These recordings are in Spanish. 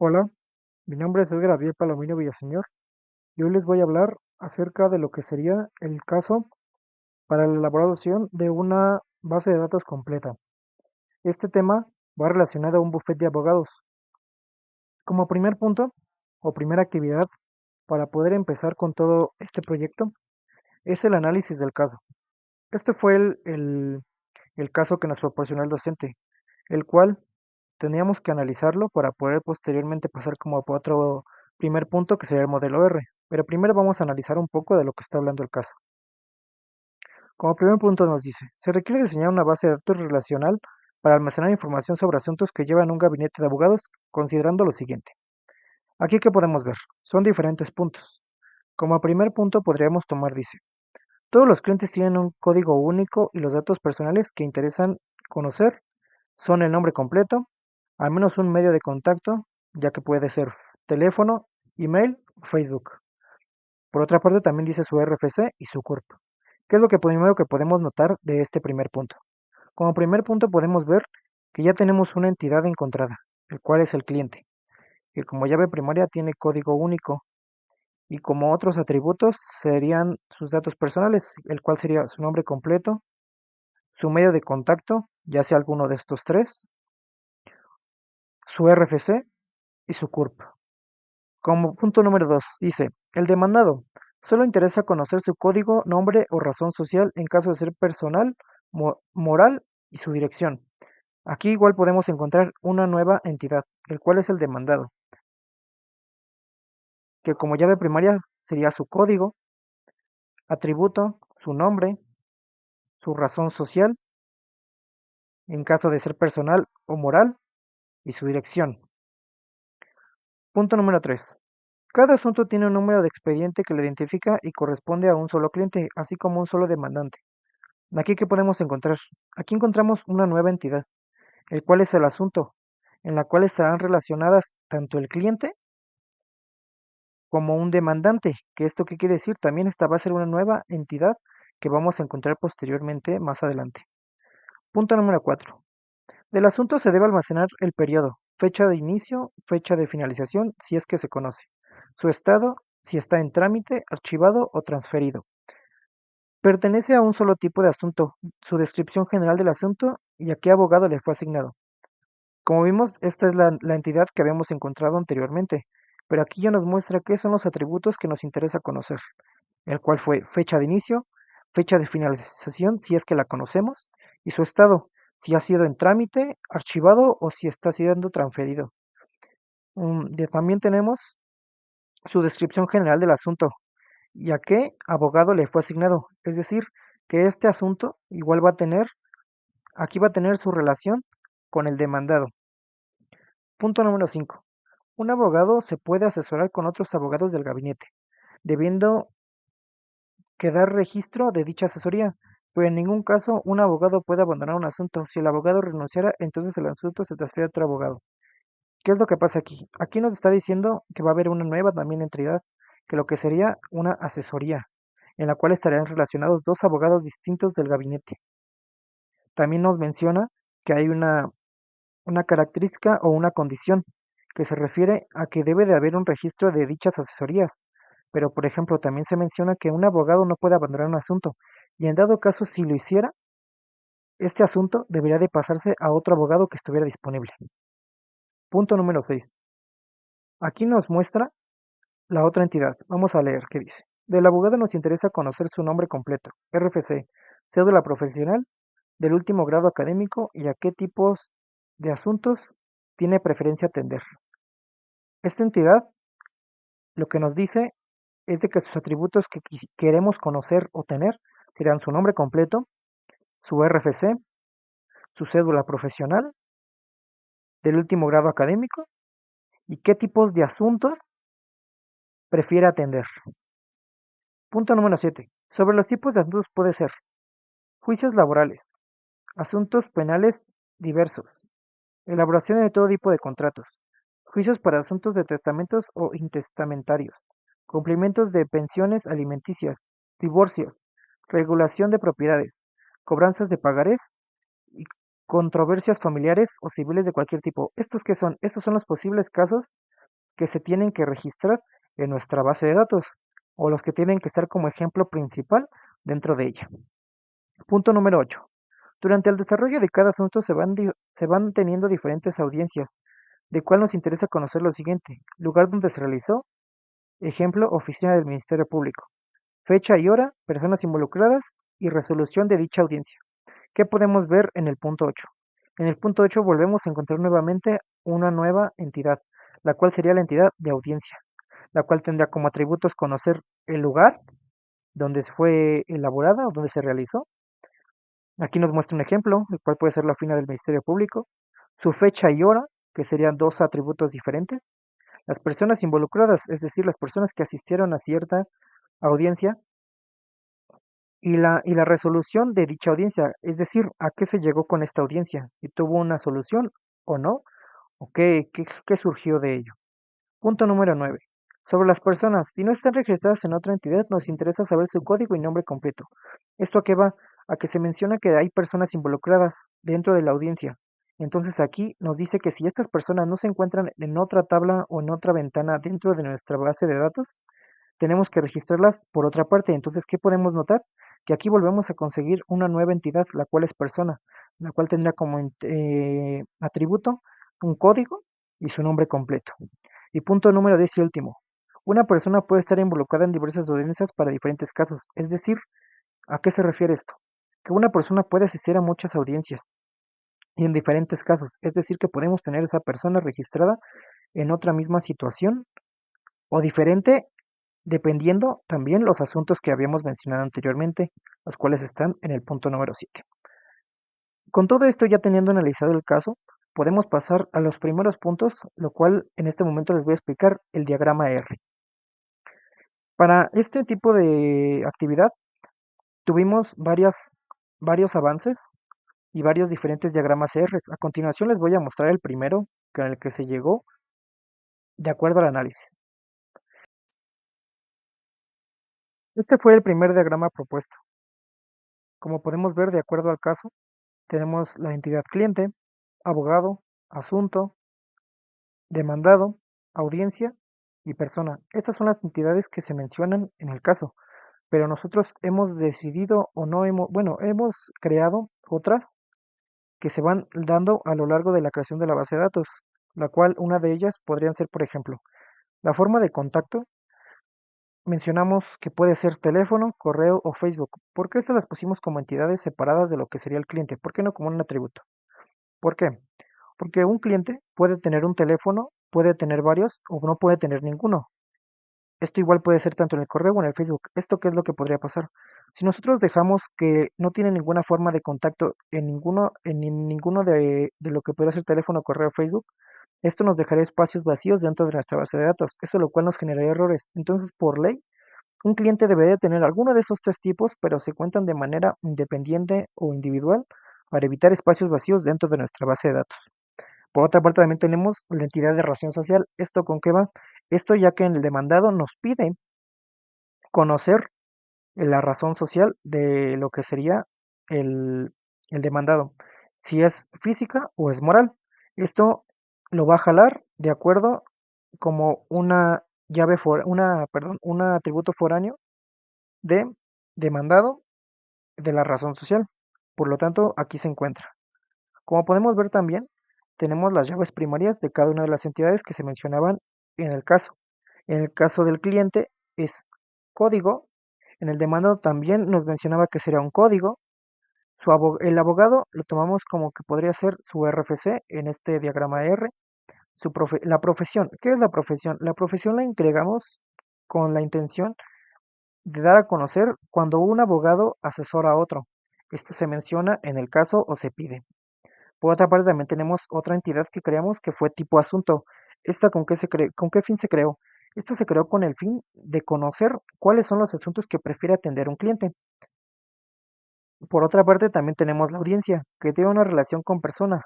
Hola, mi nombre es Edgar Abiel Palomino Villaseñor y hoy les voy a hablar acerca de lo que sería el caso para la elaboración de una base de datos completa. Este tema va relacionado a un bufete de abogados. Como primer punto o primera actividad para poder empezar con todo este proyecto es el análisis del caso. Este fue el caso que nos proporcionó el docente, el cual teníamos que analizarlo para poder posteriormente pasar como a otro primer punto que sería el modelo R. Pero primero vamos a analizar un poco de lo que está hablando el caso. Como primer punto nos dice, se requiere diseñar una base de datos relacional para almacenar información sobre asuntos que llevan un gabinete de abogados, considerando lo siguiente. Aquí que podemos ver, son diferentes puntos. Como primer punto podríamos tomar, dice, todos los clientes tienen un código único y los datos personales que interesan conocer son el nombre completo, al menos un medio de contacto, ya que puede ser teléfono, email o Facebook. Por otra parte, también dice su RFC y su CURP. ¿Qué es lo que primero que podemos notar de este primer punto? Como primer punto podemos ver que ya tenemos una entidad encontrada, el cual es el cliente, que como llave primaria tiene código único y como otros atributos serían sus datos personales, el cual sería su nombre completo, su medio de contacto, ya sea alguno de estos tres, su RFC y su CURP. Como punto número 2 dice, el demandado solo interesa conocer su código, nombre o razón social en caso de ser personal, moral y su dirección. Aquí igual podemos encontrar una nueva entidad, el cual es el demandado, que como llave primaria sería su código, atributo, su nombre, su razón social en caso de ser personal o moral y su dirección. Punto número 3. Cada asunto tiene un número de expediente que lo identifica y corresponde a un solo cliente, así como un solo demandante. Aquí, ¿qué podemos encontrar? Aquí encontramos una nueva entidad, el cual es el asunto, en la cual estarán relacionadas tanto el cliente como un demandante. ¿Que esto qué quiere decir? También esta va a ser una nueva entidad que vamos a encontrar posteriormente más adelante. Punto número 4. Del asunto se debe almacenar el periodo, fecha de inicio, fecha de finalización, si es que se conoce, su estado, si está en trámite, archivado o transferido. Pertenece a un solo tipo de asunto, su descripción general del asunto y a qué abogado le fue asignado. Como vimos, esta es la entidad que habíamos encontrado anteriormente, pero aquí ya nos muestra qué son los atributos que nos interesa conocer, el cual fue fecha de inicio, fecha de finalización, si es que la conocemos, y su estado, si ha sido en trámite, archivado o si está siendo transferido. También tenemos su descripción general del asunto y a qué abogado le fue asignado, es decir, que este asunto igual va a tener, aquí va a tener su relación con el demandado. Punto número 5. Un abogado se puede asesorar con otros abogados del gabinete, debiendo quedar registro de dicha asesoría, pero en ningún caso un abogado puede abandonar un asunto. Si el abogado renunciara, entonces el asunto se transfiere a otro abogado. ¿Qué es lo que pasa aquí? Aquí nos está diciendo que va a haber una nueva también entidad, que lo que sería una asesoría, en la cual estarían relacionados dos abogados distintos del gabinete. También nos menciona que hay una característica o una condición que se refiere a que debe de haber un registro de dichas asesorías. Pero, por ejemplo, también se menciona que un abogado no puede abandonar un asunto y en dado caso, si lo hiciera, este asunto debería de pasarse a otro abogado que estuviera disponible. Punto número 6. Aquí nos muestra la otra entidad. Vamos a leer qué dice. Del abogado nos interesa conocer su nombre completo, RFC, cédula profesional, del último grado académico y a qué tipos de asuntos tiene preferencia atender. Esta entidad lo que nos dice es de que sus atributos que queremos conocer o tener serán su nombre completo, su RFC, su cédula profesional, del último grado académico y qué tipos de asuntos prefiere atender. Punto número 7. Sobre los tipos de asuntos puede ser juicios laborales, asuntos penales diversos, elaboración de todo tipo de contratos, juicios para asuntos de testamentos o intestamentarios, cumplimientos de pensiones alimenticias, divorcios, regulación de propiedades, cobranzas de pagarés y controversias familiares o civiles de cualquier tipo. ¿Estos qué son? Estos son los posibles casos que se tienen que registrar en nuestra base de datos o los que tienen que estar como ejemplo principal dentro de ella. Punto número 8. Durante el desarrollo de cada asunto se van teniendo diferentes audiencias, de cual nos interesa conocer lo siguiente: lugar donde se realizó, ejemplo, oficina del Ministerio Público, fecha y hora, personas involucradas y resolución de dicha audiencia. ¿Qué podemos ver en el punto 8? En el punto 8 volvemos a encontrar nuevamente una nueva entidad, la cual sería la entidad de audiencia, la cual tendrá como atributos conocer el lugar donde fue elaborada o donde se realizó. Aquí nos muestra un ejemplo, el cual puede ser la oficina del Ministerio Público, su fecha y hora, que serían dos atributos diferentes, las personas involucradas, es decir, las personas que asistieron a cierta audiencia, y la resolución de dicha audiencia, es decir, a qué se llegó con esta audiencia, si tuvo una solución o no, o qué surgió de ello. Punto número 9. Sobre las personas, si no están registradas en otra entidad, nos interesa saber su código y nombre completo. ¿Esto a qué va? A que se menciona que hay personas involucradas dentro de la audiencia. Entonces aquí nos dice que si estas personas no se encuentran en otra tabla o en otra ventana dentro de nuestra base de datos, tenemos que registrarlas por otra parte. Entonces, ¿qué podemos notar? Que aquí volvemos a conseguir una nueva entidad, la cual es persona, la cual tendrá como atributo un código y su nombre completo. Y punto número 10 y último. Una persona puede estar involucrada en diversas audiencias para diferentes casos. Es decir, ¿a qué se refiere esto? Que una persona puede asistir a muchas audiencias y en diferentes casos. Es decir, que podemos tener esa persona registrada en otra misma situación o diferente, dependiendo también los asuntos que habíamos mencionado anteriormente, los cuales están en el punto número 7. Con todo esto ya teniendo analizado el caso, podemos pasar a los primeros puntos, lo cual en este momento les voy a explicar el diagrama R. Para este tipo de actividad tuvimos varios avances y varios diferentes diagramas R. A continuación les voy a mostrar el primero con el que se llegó de acuerdo al análisis. Este fue el primer diagrama propuesto. Como podemos ver, de acuerdo al caso, tenemos la entidad cliente, abogado, asunto, demandado, audiencia y persona. Estas son las entidades que se mencionan en el caso, pero nosotros hemos decidido o no hemos, bueno, hemos creado otras que se van dando a lo largo de la creación de la base de datos, la cual una de ellas podrían ser, por ejemplo, la forma de contacto. Mencionamos que puede ser teléfono, correo o Facebook. ¿Por qué estas las pusimos como entidades separadas de lo que sería el cliente? ¿Por qué no como un atributo? ¿Por qué? Porque un cliente puede tener un teléfono, puede tener varios o no puede tener ninguno. Esto igual puede ser tanto en el correo o en el Facebook. ¿Esto qué es lo que podría pasar? Si nosotros dejamos que no tiene ninguna forma de contacto en ninguno de lo que puede ser teléfono, correo o Facebook, esto nos dejaría espacios vacíos dentro de nuestra base de datos, eso lo cual nos generaría errores. Entonces, por ley, un cliente debería tener alguno de esos tres tipos, pero se cuentan de manera independiente o individual para evitar espacios vacíos dentro de nuestra base de datos. Por otra parte, también tenemos la entidad de razón social. ¿Esto con qué va? Esto ya que en el demandado nos pide conocer la razón social de lo que sería el, el demandado, si es física o es moral. Esto lo va a jalar de acuerdo como una un atributo foráneo de demandado de la razón social. Por lo tanto, aquí se encuentra. Como podemos ver también, tenemos las llaves primarias de cada una de las entidades que se mencionaban en el caso. En el caso del cliente es código. En el demandado también nos mencionaba que sería un código. El abogado lo tomamos como que podría ser su RFC en este diagrama R. La profesión. ¿Qué es la profesión? La profesión la entregamos con la intención de dar a conocer cuando un abogado asesora a otro. Esto se menciona en el caso o se pide. Por otra parte, también tenemos otra entidad que creamos que fue tipo asunto. ¿Esta con qué fin se creó? Esto se creó con el fin de conocer cuáles son los asuntos que prefiere atender un cliente. Por otra parte, también tenemos la audiencia, que tiene una relación con persona.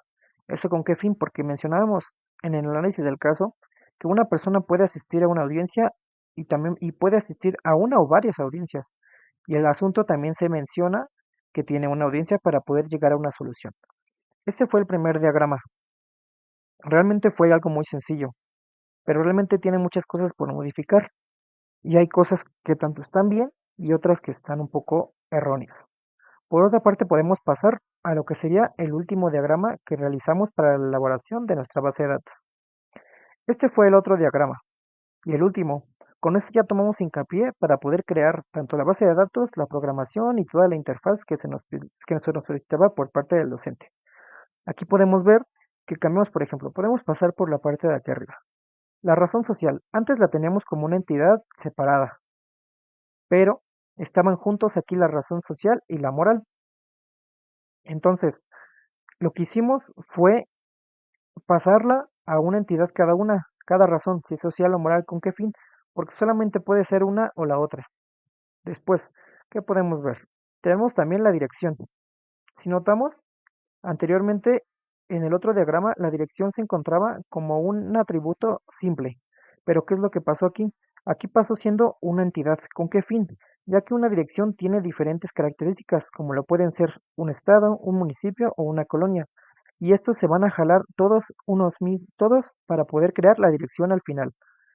¿Eso con qué fin? Porque mencionábamos en el análisis del caso que una persona puede asistir a una audiencia y puede asistir a una o varias audiencias. Y el asunto también se menciona que tiene una audiencia para poder llegar a una solución. Este fue el primer diagrama. Realmente fue algo muy sencillo. pero realmente tiene muchas cosas por modificar y hay cosas que tanto están bien y otras que están un poco erróneas. Por otra parte, podemos pasar a lo que sería el último diagrama que realizamos para la elaboración de nuestra base de datos. Este fue el otro diagrama y el último. Con este ya tomamos hincapié para poder crear tanto la base de datos, la programación y toda la interfaz que se nos solicitaba por parte del docente. Aquí podemos ver que cambiamos, por ejemplo, podemos pasar por la parte de aquí arriba. La razón social, antes la teníamos como una entidad separada, pero estaban juntos aquí la razón social y la moral. Entonces, lo que hicimos fue pasarla a una entidad cada una, cada razón, si es social o moral, ¿con qué fin? Porque solamente puede ser una o la otra. Después, ¿qué podemos ver? Tenemos también la dirección. Si notamos, anteriormente en el otro diagrama la dirección se encontraba como un atributo simple. Pero ¿qué es lo que pasó aquí? Aquí pasó siendo una entidad. ¿Con qué fin? Ya que una dirección tiene diferentes características, como lo pueden ser un estado, un municipio o una colonia. Y estos se van a jalar todos para poder crear la dirección al final.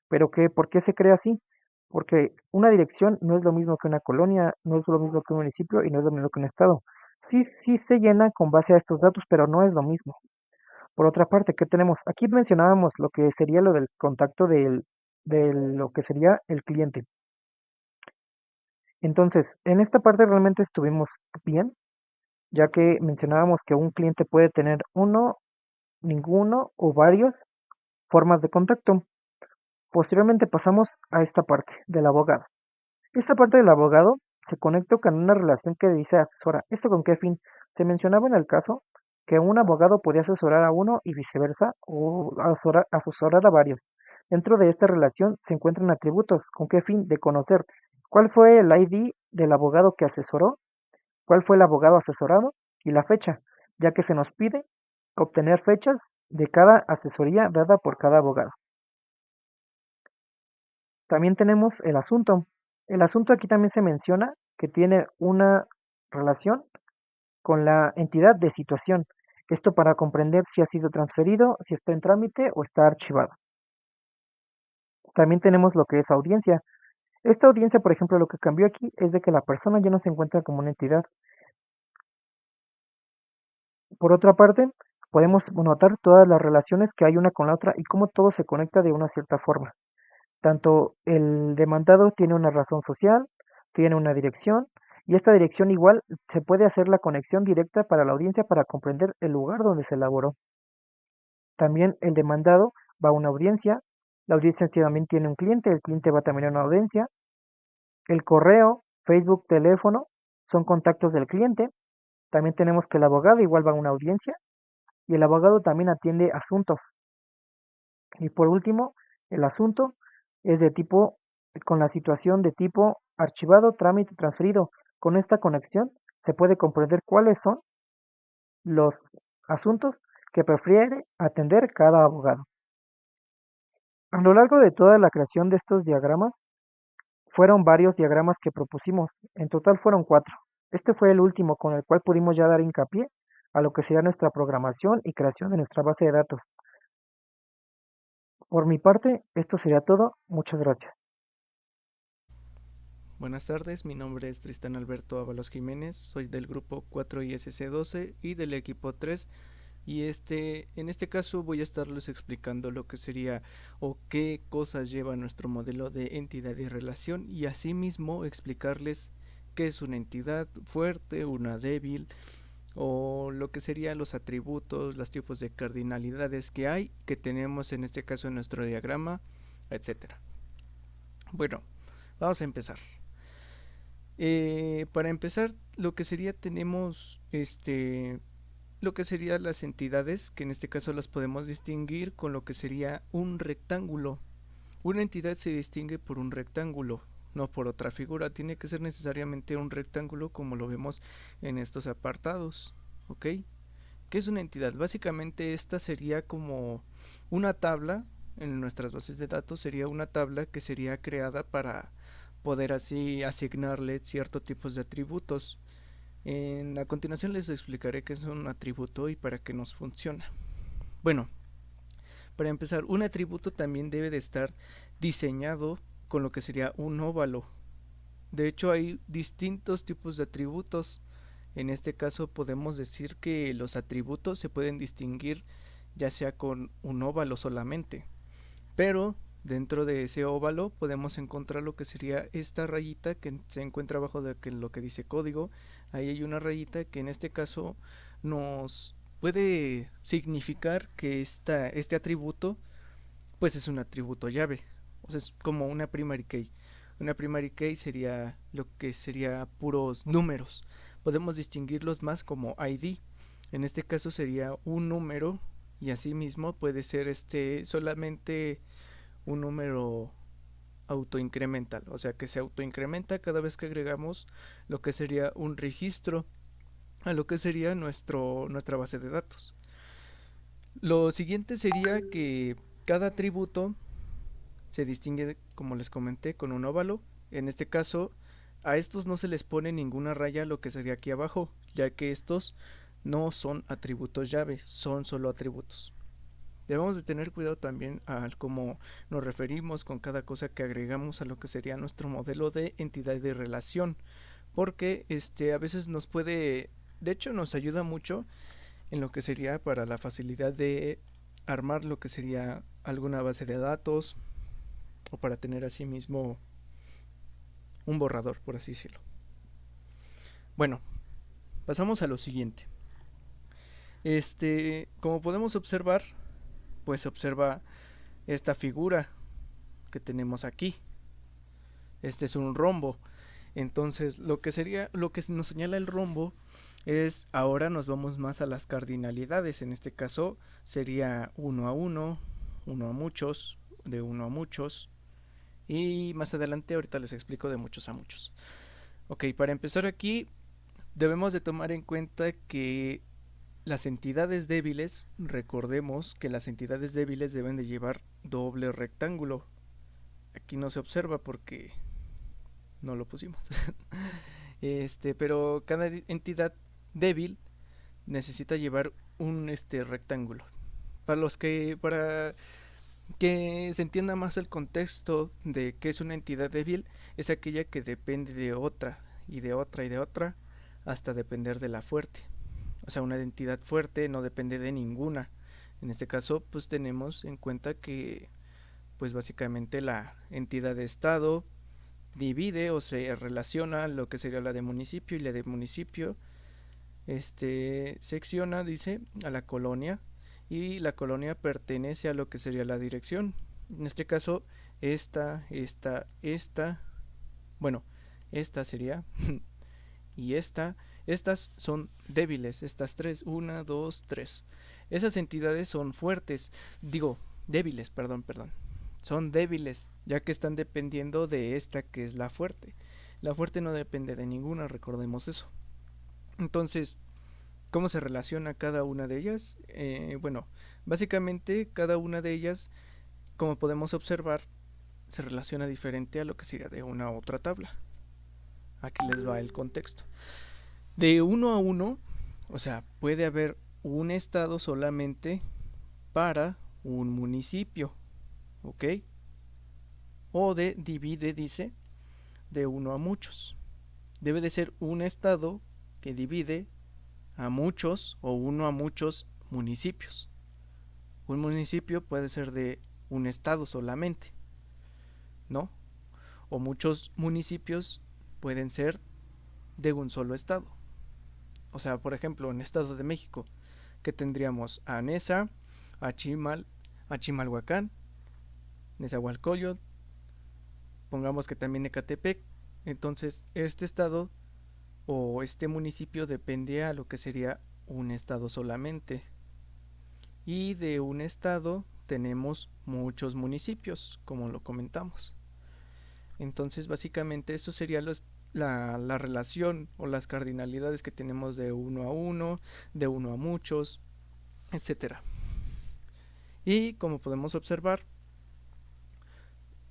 Pero ¿por qué se crea así? Porque una dirección no es lo mismo que una colonia, no es lo mismo que un municipio y no es lo mismo que un estado. Sí, sí se llena con base a estos datos, pero no es lo mismo. Por otra parte, ¿qué tenemos? Aquí mencionábamos lo que sería lo del contacto de lo que sería el cliente. Entonces, en esta parte realmente estuvimos bien, ya que mencionábamos que un cliente puede tener uno, ninguno o varios formas de contacto. Posteriormente pasamos a esta parte del abogado. Esta parte del abogado se conecta con una relación que dice asesora. ¿Esto con qué fin? Se mencionaba en el caso que un abogado podía asesorar a uno y viceversa, o asesorar a varios. Dentro de esta relación se encuentran atributos. ¿Con qué fin? De conocer cuál fue el ID del abogado que asesoró, cuál fue el abogado asesorado y la fecha, ya que se nos pide obtener fechas de cada asesoría dada por cada abogado. También tenemos el asunto. El asunto aquí también se menciona que tiene una relación con la entidad de situación. Esto para comprender si ha sido transferido, si está en trámite o está archivado. También tenemos lo que es audiencia. Esta audiencia, por ejemplo, lo que cambió aquí es de que la persona ya no se encuentra como una entidad. Por otra parte, podemos notar todas las relaciones que hay una con la otra y cómo todo se conecta de una cierta forma. Tanto el demandado tiene una razón social, tiene una dirección, y esta dirección igual se puede hacer la conexión directa para la audiencia para comprender el lugar donde se elaboró. También el demandado va a una audiencia, la audiencia también tiene un cliente, el cliente va también a una audiencia, el correo, Facebook, teléfono son contactos del cliente, también tenemos que el abogado igual va a una audiencia y el abogado también atiende asuntos. Y por último, el asunto es de tipo, con la situación de tipo archivado, trámite, transferido. Con esta conexión se puede comprender cuáles son los asuntos que prefiere atender cada abogado. A lo largo de toda la creación de estos diagramas, fueron varios diagramas que propusimos. En total fueron 4. Este fue el último con el cual pudimos ya dar hincapié a lo que sería nuestra programación y creación de nuestra base de datos. Por mi parte, esto sería todo. Muchas gracias. Buenas tardes, mi nombre es Tristán Alberto Ábalos Jiménez, soy del grupo 4ISC12 y del equipo 3 y en este caso voy a estarles explicando lo que sería o qué cosas lleva nuestro modelo de entidad y relación y asimismo explicarles qué es una entidad fuerte, una débil o lo que serían los atributos, los tipos de cardinalidades que hay, que tenemos en este caso en nuestro diagrama, etcétera. Bueno, vamos a empezar. Para empezar, lo que sería tenemos lo que serían las entidades, que en este caso las podemos distinguir con lo que sería un rectángulo. Una entidad se distingue por un rectángulo, no por otra figura. Tiene que ser necesariamente un rectángulo como lo vemos en estos apartados. ¿Ok? ¿Qué es una entidad? Básicamente esta sería como una tabla, en nuestras bases de datos sería una tabla que sería creada para poder así asignarle ciertos tipos de atributos. A continuación les explicaré qué es un atributo y para qué nos funciona. Bueno, Para empezar, un atributo también debe de estar diseñado con lo que sería un óvalo. De hecho, hay distintos tipos de atributos. En este caso podemos decir que los atributos se pueden distinguir ya sea con un óvalo solamente, pero dentro de ese óvalo podemos encontrar lo que sería esta rayita que se encuentra abajo de lo que dice código. Ahí hay una rayita que en este caso nos puede significar que este atributo pues es un atributo llave, o sea, es como una primary key. Una primary key sería lo que sería puros números. Podemos distinguirlos más como ID. En este caso sería un número y asimismo puede ser solamente un número autoincremental, o sea que se autoincrementa cada vez que agregamos lo que sería un registro a lo que sería nuestra base de datos. Lo siguiente sería que cada atributo se distingue, como les comenté, con un óvalo. En este caso, a estos no se les pone ninguna raya lo que sería aquí abajo, ya que estos no son atributos llave, son solo atributos. Debemos de tener cuidado también al cómo nos referimos con cada cosa que agregamos a lo que sería nuestro modelo de entidad de relación, porque a veces nos puede, de hecho nos ayuda mucho en lo que sería para la facilidad de armar lo que sería alguna base de datos o para tener así mismo un borrador, por así decirlo. Bueno, pasamos a lo siguiente. Como podemos observar, pues se observa esta figura que tenemos aquí. Este es un rombo. Entonces, lo que nos señala el rombo es, ahora nos vamos más a las cardinalidades. En este caso sería uno a uno, uno a muchos, de uno a muchos, y más adelante ahorita les explico de muchos a muchos. Ok, para empezar aquí debemos de tomar en cuenta que las entidades débiles, recordemos que las entidades débiles deben de llevar doble rectángulo. Aquí no se observa porque no lo pusimos. Pero cada entidad débil necesita llevar un rectángulo. Para que se entienda más el contexto de qué es una entidad débil, es aquella que depende de otra y de otra y de otra hasta depender de la fuerte. O sea, una entidad fuerte no depende de ninguna. En este caso, pues tenemos en cuenta que pues básicamente la entidad de estado divide o se relaciona lo que sería la de municipio, y la de municipio secciona, dice, a la colonia, y la colonia pertenece a lo que sería la dirección. En este caso, bueno, esta sería y estas son débiles, estas tres, una, dos, tres. Esas entidades son fuertes, digo, débiles, perdón, son débiles, ya que están dependiendo de esta que es la fuerte. La fuerte no depende de ninguna, recordemos eso. Entonces, ¿cómo se relaciona cada una de ellas? Bueno, básicamente cada una de ellas, como podemos observar, se relaciona diferente a lo que sería de una u otra tabla. Aquí les va el contexto. De uno a uno, o sea, puede haber un estado solamente para un municipio, ¿ok? O de divide, dice, de uno a muchos. Debe de ser un estado que divide a muchos o uno a muchos municipios. Un municipio puede ser de un estado solamente, ¿no? O muchos municipios pueden ser de un solo estado. O sea, por ejemplo, en el Estado de México, que tendríamos a Nesa, a Chimalhuacán, Nezahualcóyotl, pongamos que también Ecatepec. Entonces, este estado o este municipio depende a lo que sería un estado solamente. Y de un estado tenemos muchos municipios, como lo comentamos. Entonces, básicamente, eso sería la relación o las cardinalidades que tenemos de uno a uno, de uno a muchos, etcétera. Y como podemos observar,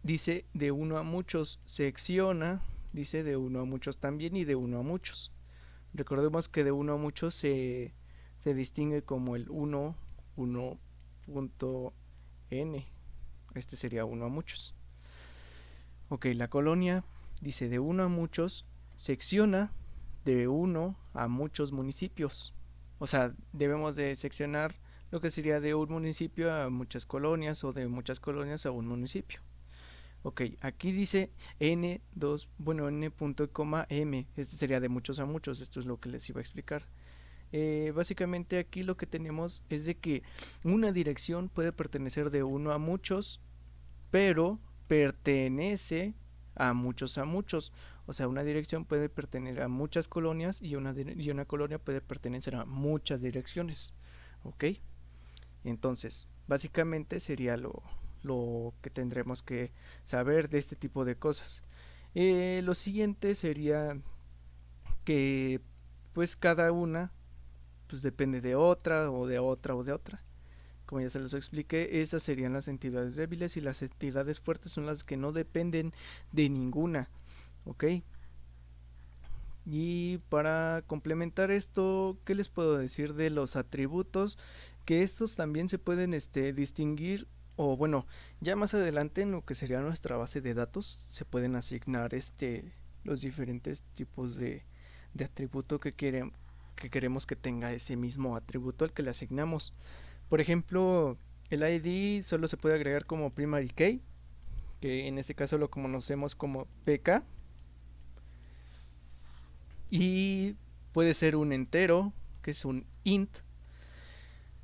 dice de uno a muchos secciona, dice de uno a muchos también y de uno a muchos. Recordemos que de uno a muchos se distingue como el 1, 1.1 N. Este sería uno a muchos. Ok, la colonia dice de uno a muchos, secciona de uno a muchos municipios. O sea, debemos de seccionar lo que sería de un municipio a muchas colonias o de muchas colonias a un municipio. Ok, aquí dice n2, bueno, n punto coma m, este sería de muchos a muchos, esto es lo que les iba a explicar. Básicamente aquí lo que tenemos es de que una dirección puede pertenecer de uno a muchos, pero pertenece a muchos a muchos. O sea, una dirección puede pertenecer a muchas colonias y una colonia puede pertenecer a muchas direcciones. ¿Ok? Entonces, básicamente sería lo que tendremos que saber de este tipo de cosas. Lo siguiente sería que pues cada una pues depende de otra o de otra o de otra. Como ya se los expliqué, esas serían las entidades débiles y las entidades fuertes son las que no dependen de ninguna. ¿Ok? Y para complementar esto, ¿qué les puedo decir de los atributos? Que estos también se pueden distinguir, o bueno, ya más adelante en lo que sería nuestra base de datos se pueden asignar los diferentes tipos de atributo que queremos que tenga ese mismo atributo al que le asignamos. Por ejemplo, el ID solo se puede agregar como primary key, que en este caso lo conocemos como PK, y puede ser un entero, que es un int.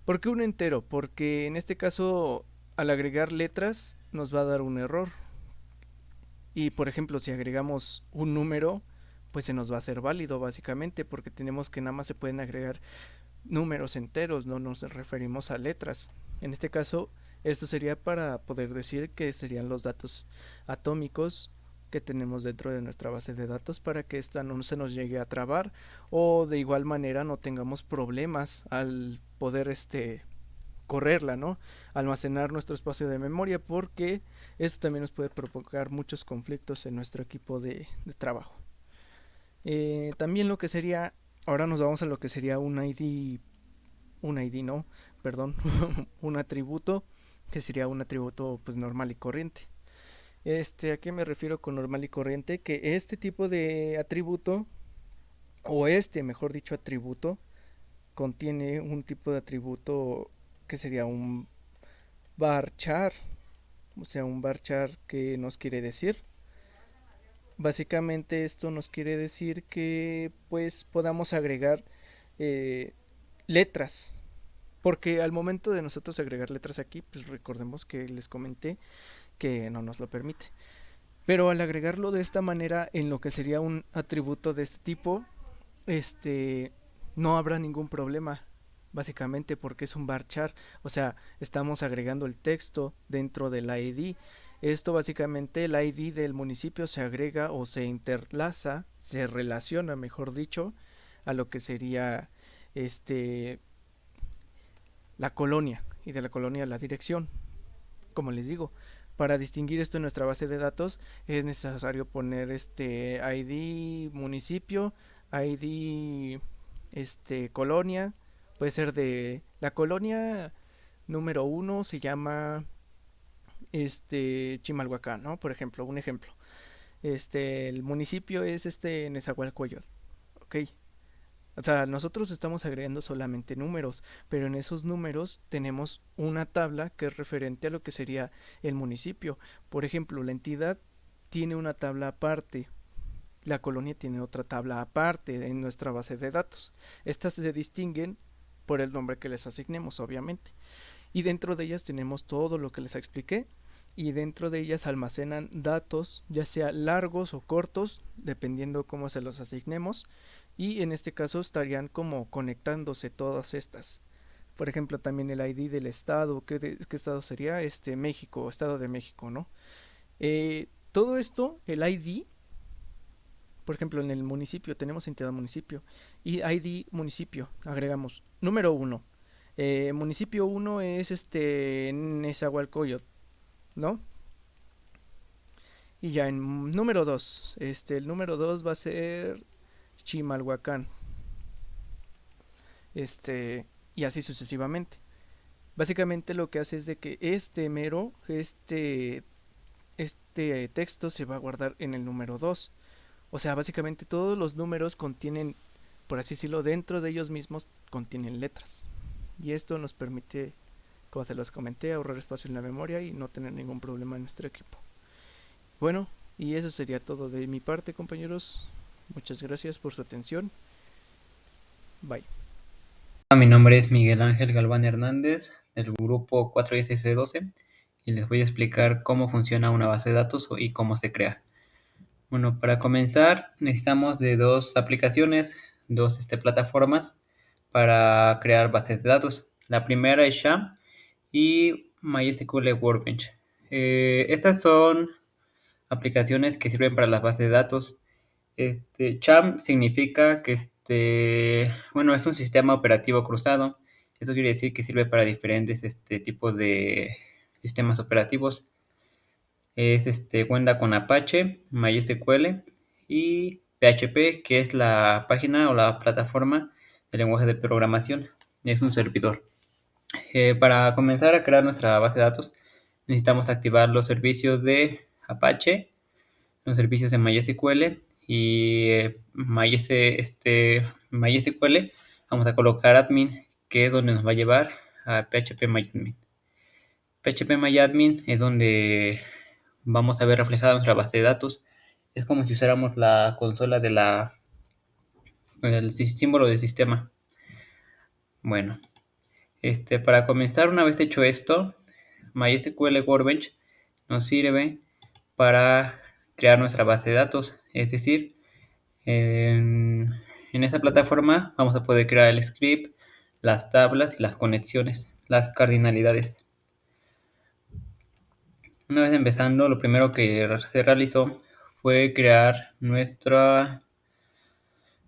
¿Por qué un entero? Porque en este caso al agregar letras nos va a dar un error. Y por ejemplo, si agregamos un número, pues se nos va a hacer válido básicamente, porque tenemos que nada más se pueden agregar números enteros, no nos referimos a letras. En este caso, esto sería para poder decir que serían los datos atómicos que tenemos dentro de nuestra base de datos para que esta no se nos llegue a trabar o de igual manera no tengamos problemas al poder correrla, ¿no? Almacenar nuestro espacio de memoria, porque esto también nos puede provocar muchos conflictos en nuestro equipo de trabajo. También lo que sería, ahora nos vamos a lo que sería un ID no, perdón, un atributo, que sería un atributo pues normal y corriente. ¿A qué me refiero con normal y corriente? Que este tipo de atributo, o mejor dicho, atributo, contiene un tipo de atributo que sería un varchar. O sea, un varchar, que nos quiere decir. Básicamente esto nos quiere decir que pues podamos agregar eh, letras. Porque al momento de nosotros agregar letras aquí, pues recordemos que les comenté que no nos lo permite. Pero al agregarlo de esta manera en lo que sería un atributo de este tipo, no habrá ningún problema, básicamente porque es un varchar, o sea, estamos agregando el texto dentro del ID. Esto básicamente el ID del municipio se agrega o se interlaza, se relaciona, mejor dicho, a lo que sería este la colonia y de la colonia la dirección. Como les digo, para distinguir esto en nuestra base de datos es necesario poner ID municipio, ID colonia, puede ser de la colonia número uno se llama Chimalhuacán, ¿no? Por ejemplo, un ejemplo. El municipio es Nezahualcóyotl, ok. O sea, nosotros estamos agregando solamente números, pero en esos números tenemos una tabla que es referente a lo que sería el municipio. Por ejemplo, la entidad tiene una tabla aparte, la colonia tiene otra tabla aparte en nuestra base de datos. Estas se distinguen por el nombre que les asignemos, obviamente. Y dentro de ellas tenemos todo lo que les expliqué. Y dentro de ellas almacenan datos, ya sea largos o cortos, dependiendo cómo se los asignemos. Y en este caso estarían como conectándose todas estas. Por ejemplo, también el ID del estado. ¿Qué estado sería? México, Estado de México, ¿no? Todo esto, el ID, por ejemplo, en el municipio tenemos entidad municipio y ID municipio, agregamos número uno. Municipio uno es Nezahualcóyotl, ¿no? Y ya en número 2 el número 2 va a ser Chimalhuacán, y así sucesivamente. Básicamente lo que hace es de que este texto se va a guardar en el número 2. O sea, básicamente todos los números contienen, por así decirlo, dentro de ellos mismos contienen letras. Y esto nos permite, como se los comenté, ahorrar espacio en la memoria y no tener ningún problema en nuestro equipo. Bueno, y eso sería todo de mi parte, compañeros. Muchas gracias por su atención. Bye. Mi nombre es Miguel Ángel Galván Hernández, del grupo 4SC12, y les voy a explicar cómo funciona una base de datos y cómo se crea. Bueno, para comenzar necesitamos de dos aplicaciones, dos plataformas para crear bases de datos. La primera es SHA y MySQL Workbench. Estas son aplicaciones que sirven para las bases de datos. CHAM significa que bueno, es un sistema operativo cruzado. Esto quiere decir que sirve para diferentes tipos de sistemas operativos. Cuenta con Apache, MySQL y PHP, que es la página o la plataforma de lenguaje de programación. Es un servidor. Para comenzar a crear nuestra base de datos, necesitamos activar los servicios de Apache, los servicios de MySQL y MySQL. Vamos a colocar admin, que es donde nos va a llevar a PHP PHP es donde vamos a ver reflejada nuestra base de datos. Es como si usáramos la consola el símbolo del sistema. Bueno, para comenzar, una vez hecho esto, MySQL Workbench nos sirve para crear nuestra base de datos. Es decir, en esta plataforma vamos a poder crear el script, las tablas y las conexiones, las cardinalidades. Una vez empezando, lo primero que se realizó fue crear nuestra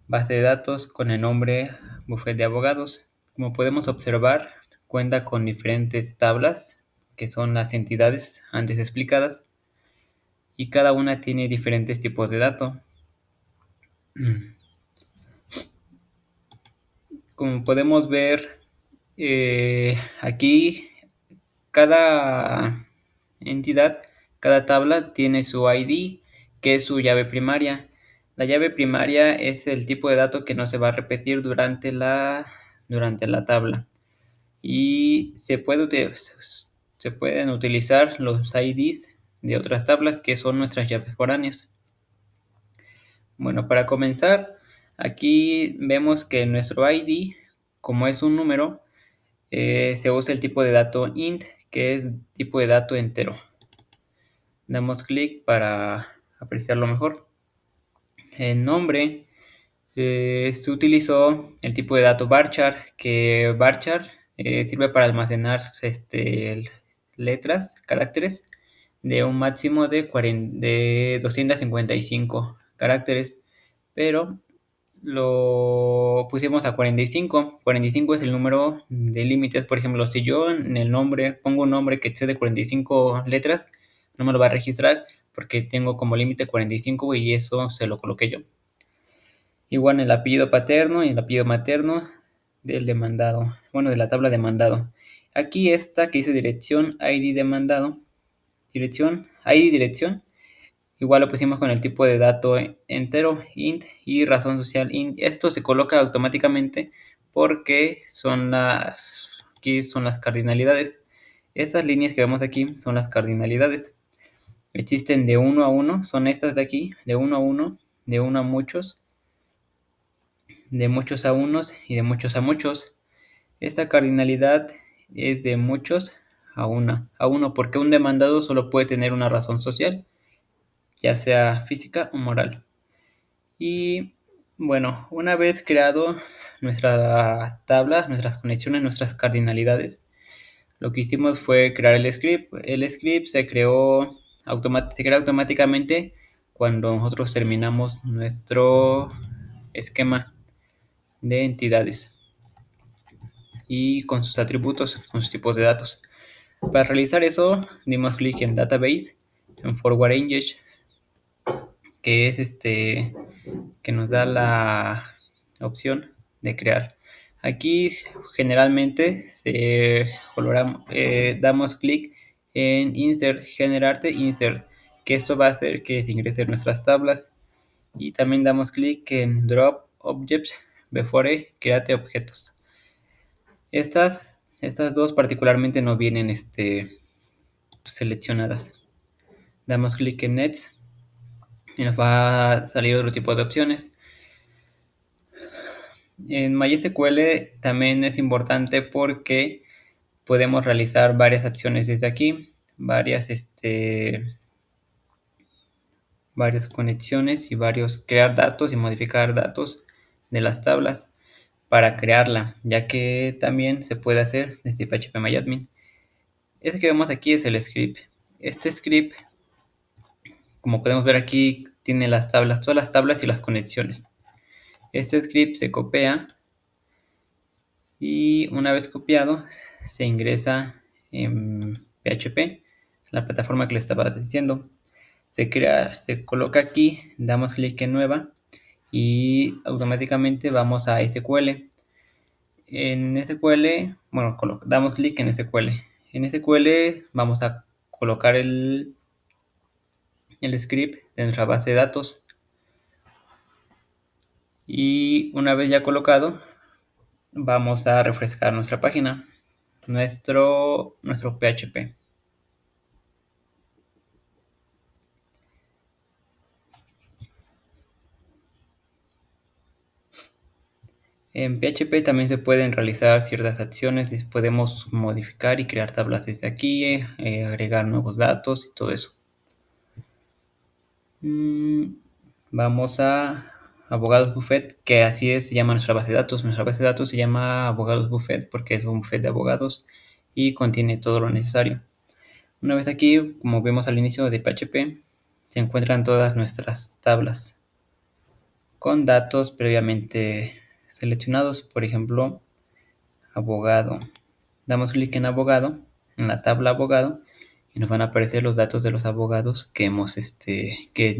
base de datos con el nombre Buffet de Abogados. Como podemos observar, cuenta con diferentes tablas, que son las entidades antes explicadas, y cada una tiene diferentes tipos de datos. Como podemos ver, aquí cada entidad, cada tabla tiene su ID, que es su llave primaria. La llave primaria es el tipo de dato que no se va a repetir durante la tabla. Y se pueden utilizar los IDs de otras tablas, que son nuestras llaves foráneas. Bueno, para comenzar, aquí vemos que nuestro ID, como es un número, se usa el tipo de dato int, que es tipo de dato entero. Damos clic para apreciarlo mejor. En nombre, se utilizó el tipo de dato varchar, que varchar sirve para almacenar letras, caracteres, de un máximo de 255 caracteres, pero lo pusimos a 45. 45 es el número de límites. Por ejemplo, si yo en el nombre pongo un nombre que excede 45 letras, no me lo va a registrar porque tengo como límite 45 y eso se lo coloqué yo. Igual en el apellido paterno y el apellido materno del demandado, bueno, de la tabla demandado. Aquí esta que dice dirección ID demandado, dirección ID dirección, igual lo pusimos con el tipo de dato entero int y razón social int. Esto se coloca automáticamente porque aquí son las cardinalidades. Estas líneas que vemos aquí son las cardinalidades. Existen de 1 a 1, son estas de aquí, de 1 a 1, de 1 a muchos, de muchos a unos y de muchos a muchos. Esta cardinalidad es de muchos a uno, porque un demandado solo puede tener una razón social, ya sea física o moral. Y bueno, una vez creado nuestra tabla, nuestras conexiones, nuestras cardinalidades, lo que hicimos fue crear el script. El script se crea automáticamente cuando nosotros terminamos nuestro esquema de entidades y con sus atributos, con sus tipos de datos. Para realizar eso, dimos clic en Database, en Forward Engage, que es que nos da la opción de crear. Aquí generalmente damos clic en Insert, Generarte Insert, que esto va a hacer que se ingresen nuestras tablas. Y también damos clic en Drop Objects Before Create Objetos. Estas dos particularmente no vienen seleccionadas. Damos clic en Next y nos va a salir otro tipo de opciones. En MySQL también es importante porque podemos realizar varias acciones desde aquí, varias conexiones y crear datos y modificar datos de las tablas para crearla, ya que también se puede hacer desde phpMyAdmin. Este que vemos aquí es el script. Este script, como podemos ver aquí, tiene las tablas, todas las tablas y las conexiones. Este script se copia y una vez copiado se ingresa en PHP, la plataforma que le estaba diciendo. Se coloca aquí, damos clic en nueva y automáticamente vamos a SQL. En SQL, bueno, damos clic en SQL. En SQL vamos a colocar el script de nuestra base de datos. Y una vez ya colocado, vamos a refrescar nuestra página, nuestro PHP. En PHP también se pueden realizar ciertas acciones, podemos modificar y crear tablas desde aquí, agregar nuevos datos y todo eso. Vamos a Abogados Buffet, que así se llama nuestra base de datos. Nuestra base de datos se llama Abogados Buffet porque es un buffet de abogados y contiene todo lo necesario. Una vez aquí, como vemos al inicio de PHP, se encuentran todas nuestras tablas con datos previamente seleccionados. Por ejemplo, abogado. Damos clic en abogado, en la tabla abogado, y nos van a aparecer los datos de los abogados que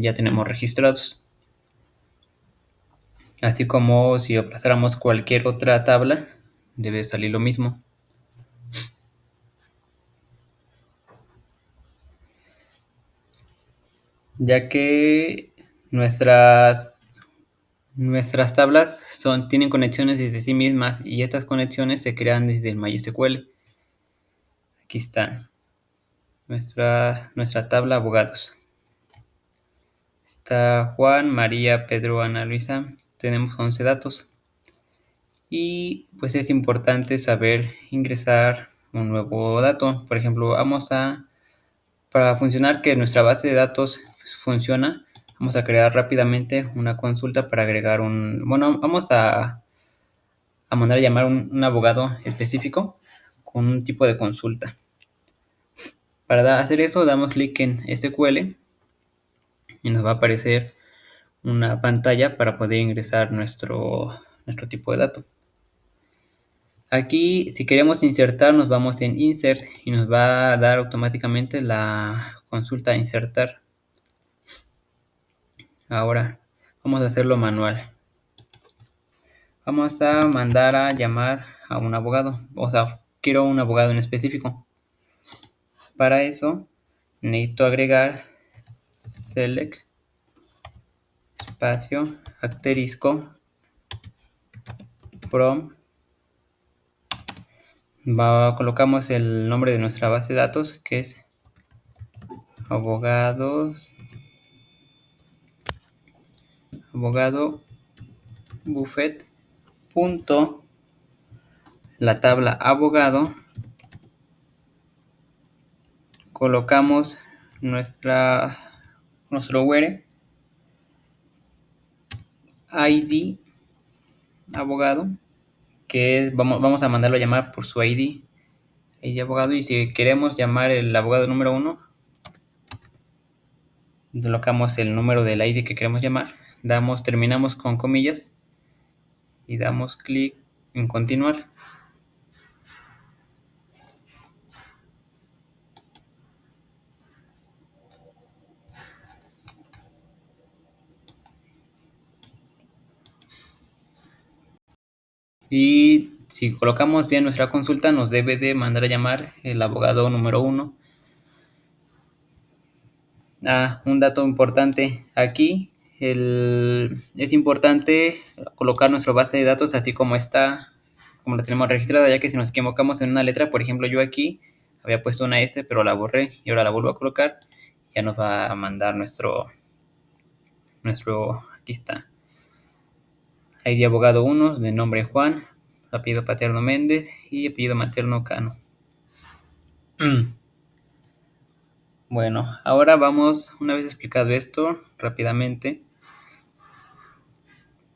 ya tenemos registrados. Así como si aplazáramos cualquier otra tabla, debe salir lo mismo. Ya que nuestras tablas tienen conexiones desde sí mismas y estas conexiones se crean desde el MySQL. Aquí está nuestra tabla abogados. Está Juan, María, Pedro, Ana, Luisa. Tenemos 11 datos. Y pues es importante saber ingresar un nuevo dato. Por ejemplo, para funcionar que nuestra base de datos funciona, vamos a crear rápidamente una consulta para agregar vamos a mandar a llamar un abogado específico con un tipo de consulta. Para hacer eso, damos clic en SQL y nos va a aparecer una pantalla para poder ingresar nuestro tipo de dato. Aquí, si queremos insertar, nos vamos en Insert y nos va a dar automáticamente la consulta a insertar. Ahora, vamos a hacerlo manual. Vamos a mandar a llamar a un abogado. O sea, quiero un abogado en específico. Para eso, necesito agregar select espacio asterisco from. Colocamos el nombre de nuestra base de datos, que es abogado buffet punto la tabla abogado, colocamos nuestro URL ID abogado, que vamos a mandarlo a llamar por su ID abogado, y si queremos llamar el abogado número 1, colocamos el número del ID que queremos llamar, terminamos con comillas y damos clic en continuar. Y Si colocamos bien nuestra consulta, nos debe de mandar a llamar el abogado número 1. Un dato importante aquí, es importante colocar nuestra base de datos así como está, como la tenemos registrada, ya que si nos equivocamos en una letra, por ejemplo yo aquí había puesto una S pero la borré y ahora la vuelvo a colocar, ya nos va a mandar aquí está, ID abogado 1, de nombre Juan, apellido paterno Méndez y apellido materno Cano. Bueno, ahora vamos, una vez explicado esto rápidamente,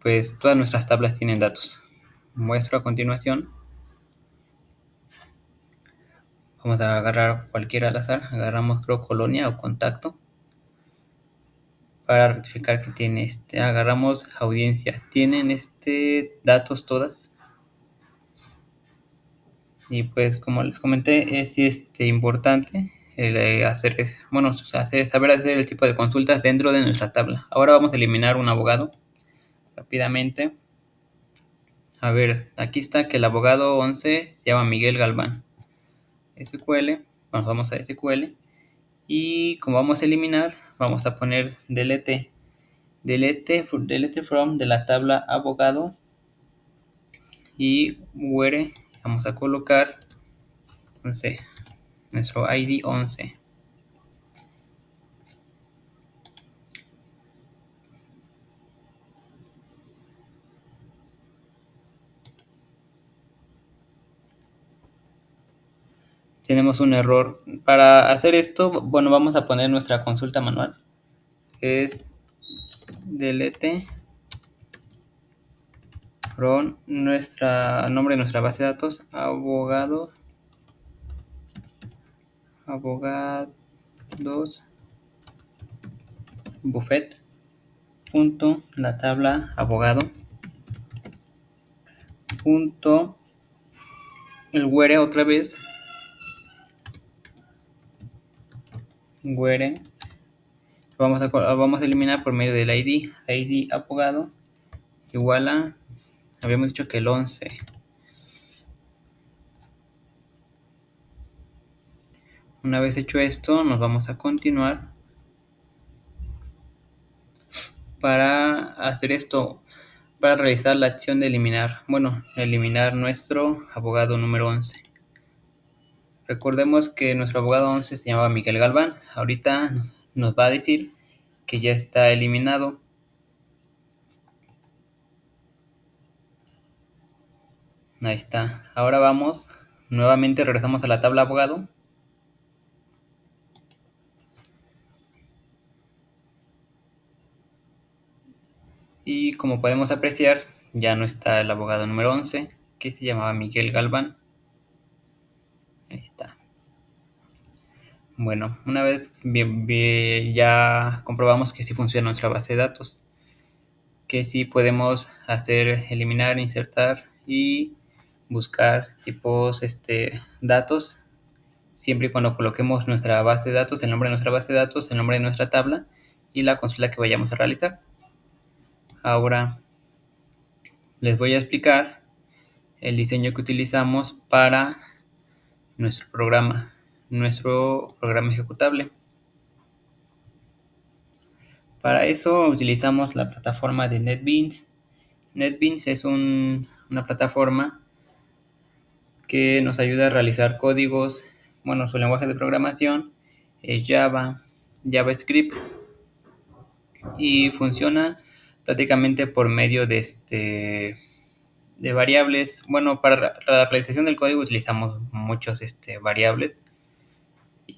pues todas nuestras tablas tienen datos. Muestro a continuación. Vamos a agarrar cualquiera al azar. Agarramos creo colonia o contacto. Para rectificar que tiene agarramos audiencia. Tienen datos todas. Y pues como les comenté, es importante saber hacer el tipo de consultas dentro de nuestra tabla. Ahora vamos a eliminar un abogado rápidamente. A ver, aquí está que el abogado 11 se llama Miguel Galván. SQL, vamos a SQL y como vamos a eliminar, vamos a poner delete from de la tabla abogado y where vamos a colocar, no sé, nuestro ID 11. Tenemos un error. Para hacer esto, bueno, vamos a poner nuestra consulta manual. Es delete from nombre de nuestra base de datos, abogados buffet punto la tabla abogado punto el where otra vez where vamos a eliminar por medio del ID abogado igual a, habíamos dicho que el 11. Una vez hecho esto, nos vamos a continuar para hacer esto, para realizar la acción de eliminar nuestro abogado número 11. Recordemos que nuestro abogado 11 se llamaba Miguel Galván. Ahorita nos va a decir que ya está eliminado. Ahí está. Ahora vamos, nuevamente regresamos a la tabla abogado. Y como podemos apreciar, ya no está el abogado número 11, que se llamaba Miguel Galván. Ahí está. Bueno, una vez ya comprobamos que sí funciona nuestra base de datos, que sí podemos eliminar, insertar y buscar tipos datos, siempre y cuando coloquemos nuestra base de datos, el nombre de nuestra base de datos, el nombre de nuestra tabla y la consulta que vayamos a realizar. Ahora les voy a explicar el diseño que utilizamos para nuestro programa ejecutable. Para eso utilizamos la plataforma de NetBeans. NetBeans es una plataforma que nos ayuda a realizar códigos. Bueno, su lenguaje de programación es Java, JavaScript y funciona prácticamente por medio de variables. Bueno, para la realización del código utilizamos muchos variables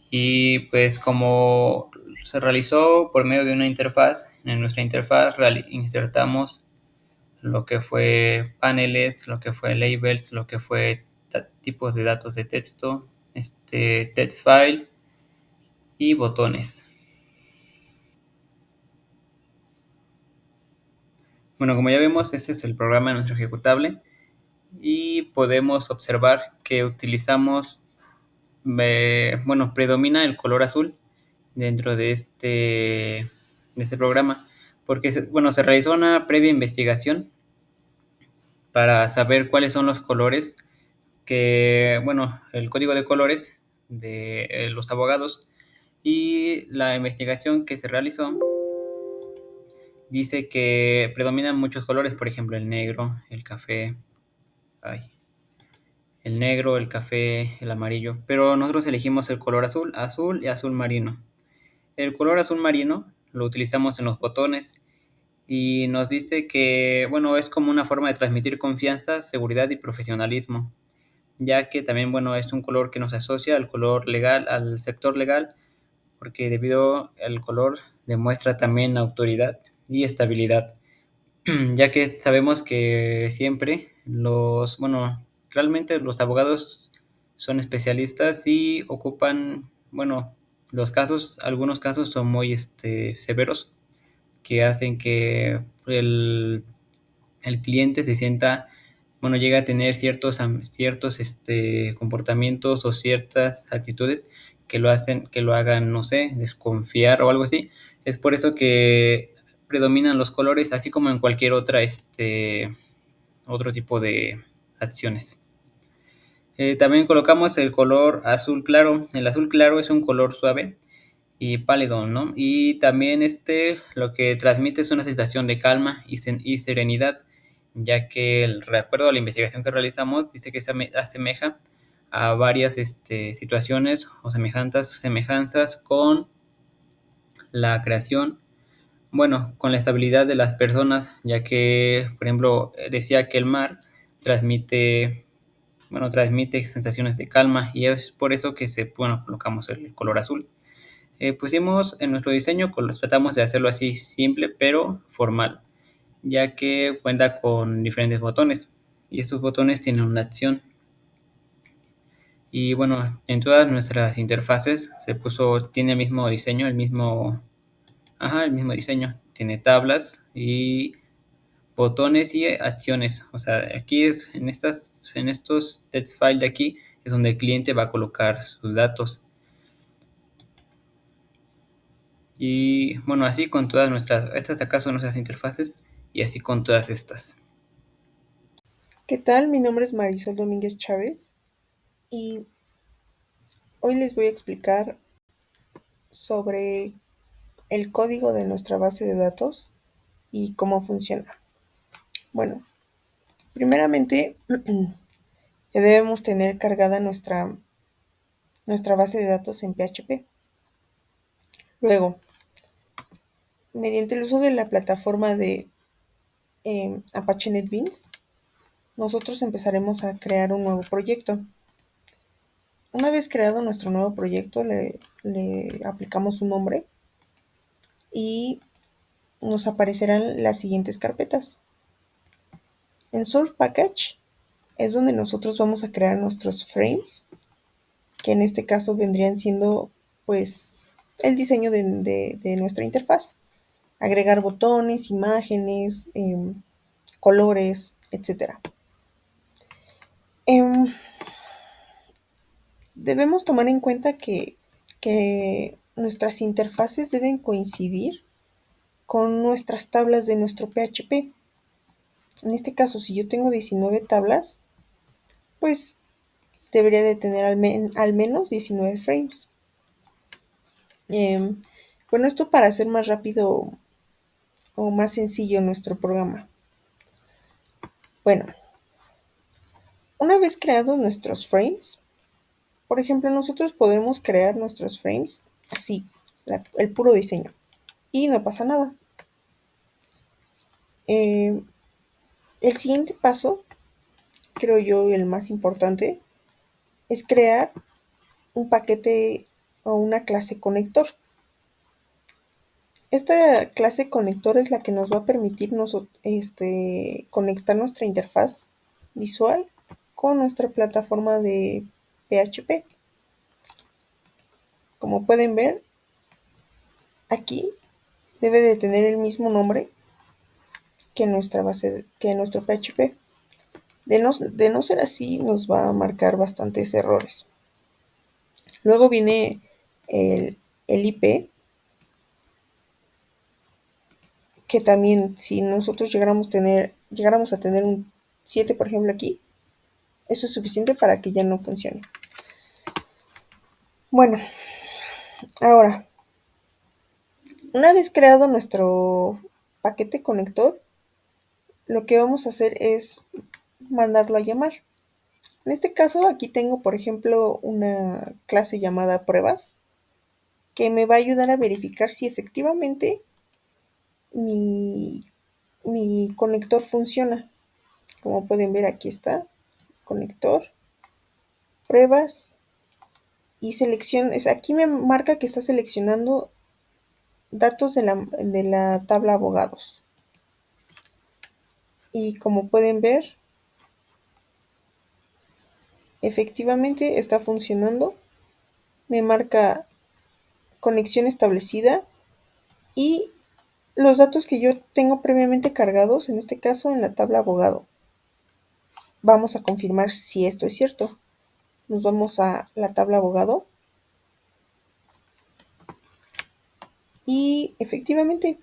y pues como se realizó por medio de una interfaz, en nuestra interfaz insertamos lo que fue paneles, lo que fue labels, lo que fue tipos de datos de texto, text file y botones. Bueno, como ya vemos, ese es el programa de nuestro ejecutable y podemos observar que utilizamos, predomina el color azul dentro de este programa porque se realizó una previa investigación para saber cuáles son los colores que, bueno, el código de colores de los abogados, y la investigación que se realizó dice que predominan muchos colores, por ejemplo, el negro, el café, ay, el negro, el café, el amarillo, pero nosotros elegimos el color azul, azul y azul marino. El color azul marino lo utilizamos en los botones y nos dice que, bueno, es como una forma de transmitir confianza, seguridad y profesionalismo, ya que también, bueno, es un color que nos asocia al color legal, al sector legal, porque debido al color demuestra también autoridad y estabilidad, ya que sabemos que siempre bueno, realmente los abogados son especialistas y ocupan, bueno, algunos casos son muy severos, que hacen que el cliente se sienta, bueno, llega a tener ciertos comportamientos o ciertas actitudes que lo hagan, no sé, desconfiar o algo así. Es por eso que predominan los colores, así como en cualquier otro tipo de acciones. También colocamos el color azul claro. El azul claro es un color suave y pálido, ¿no? Y también lo que transmite es una sensación de calma y serenidad, ya que, de acuerdo a la investigación que realizamos, dice que se asemeja a varias situaciones o semejanzas con la creación, bueno, con la estabilidad de las personas, ya que, por ejemplo, decía que el mar transmite, bueno, transmite sensaciones de calma, y es por eso que bueno, colocamos el color azul. Pusimos en nuestro diseño, tratamos de hacerlo así simple pero formal, ya que cuenta con diferentes botones y estos botones tienen una acción. Y bueno, en todas nuestras interfaces tiene el mismo diseño, el mismo diseño. Tiene tablas y botones y acciones. O sea, aquí en estos text file de aquí es donde el cliente va a colocar sus datos. Y bueno, así con estas de acá son nuestras interfaces, y así con todas estas. ¿Qué tal? Mi nombre es Marisol Domínguez Chávez y hoy les voy a explicar sobre el código de nuestra base de datos y cómo funciona. Bueno, primeramente ya debemos tener cargada nuestra base de datos en PHP. Luego, mediante el uso de la plataforma de Apache NetBeans, nosotros empezaremos a crear un nuevo proyecto. Una vez creado nuestro nuevo proyecto, le aplicamos un nombre y nos aparecerán las siguientes carpetas. En Source Package es donde nosotros vamos a crear nuestros frames, que en este caso vendrían siendo pues el diseño de nuestra interfaz. Agregar botones, imágenes, colores, etc. Debemos tomar en cuenta que nuestras interfaces deben coincidir con nuestras tablas de nuestro PHP. En este caso, si yo tengo 19 tablas, pues debería de tener al menos 19 frames. Bueno, esto para hacer más rápido o más sencillo nuestro programa. Bueno, una vez creados nuestros frames, por ejemplo, nosotros podemos crear nuestros frames así, el puro diseño, y no pasa nada. El siguiente paso, creo yo el más importante, es crear un paquete o una clase conector. Esta clase conector es la que nos va a permitir conectar nuestra interfaz visual con nuestra plataforma de PHP. Como pueden ver, aquí debe de tener el mismo nombre que nuestro PHP. De no ser así, nos va a marcar bastantes errores. Luego viene el IP, que también si nosotros llegáramos a tener un 7 por ejemplo aquí, eso es suficiente para que ya no funcione. Bueno, ahora, una vez creado nuestro paquete conector, lo que vamos a hacer es mandarlo a llamar. En este caso, aquí tengo, por ejemplo, una clase llamada pruebas, que me va a ayudar a verificar si efectivamente mi, mi conector funciona. Como pueden ver, aquí está, conector, pruebas, y aquí me marca que está seleccionando datos de la tabla abogados. Y como pueden ver, efectivamente está funcionando. Me marca conexión establecida y los datos que yo tengo previamente cargados, en este caso en la tabla abogado. Vamos a confirmar si esto es cierto. Nos vamos a la tabla abogado y efectivamente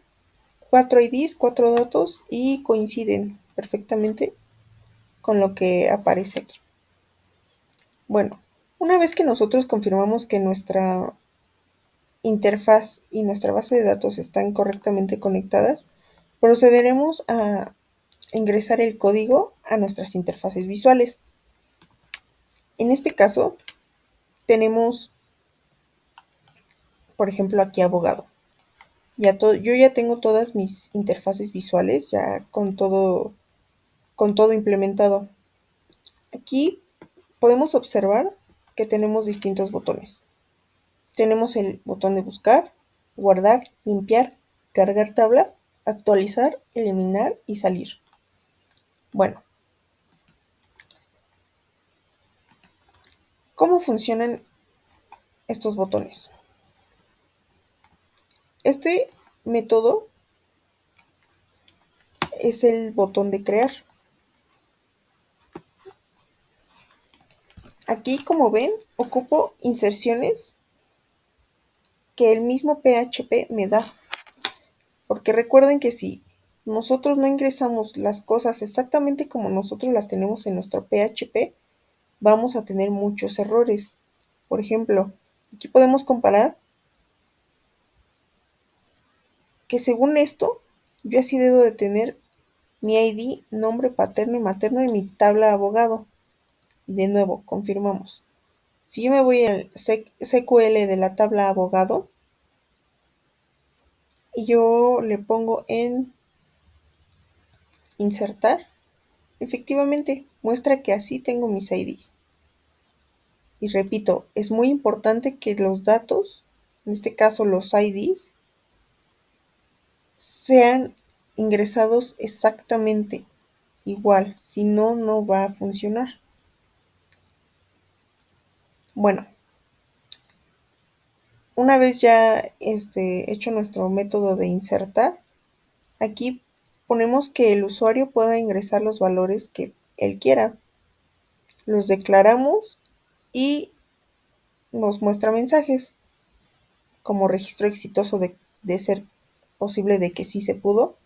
4 IDs, 4 datos y coinciden perfectamente con lo que aparece aquí. Bueno, una vez que nosotros confirmamos que nuestra interfaz y nuestra base de datos están correctamente conectadas, procederemos a ingresar el código a nuestras interfaces visuales. En este caso, tenemos, por ejemplo, aquí abogado. Yo ya tengo todas mis interfaces visuales, ya con todo implementado. Aquí podemos observar que tenemos distintos botones. Tenemos el botón de buscar, guardar, limpiar, cargar tabla, actualizar, eliminar y salir. Bueno, ¿cómo funcionan estos botones? Este método es el botón de crear. Aquí, como ven, ocupo inserciones que el mismo PHP me da. Porque recuerden que si nosotros no ingresamos las cosas exactamente como nosotros las tenemos en nuestro PHP, vamos a tener muchos errores. Por ejemplo, aquí podemos comparar que según esto, yo así debo de tener mi ID, nombre paterno y materno en mi tabla abogado. Y de nuevo, confirmamos. Si yo me voy al SQL de la tabla abogado y yo le pongo en insertar, efectivamente muestra que así tengo mis IDs. Y repito, es muy importante que los datos, en este caso los IDs, sean ingresados exactamente igual, si no, no va a funcionar. Bueno, una vez ya hecho nuestro método de insertar, aquí ponemos que el usuario pueda ingresar los valores que él quiera. Los declaramos y nos muestra mensajes como registro exitoso de ser posible de que sí se pudo.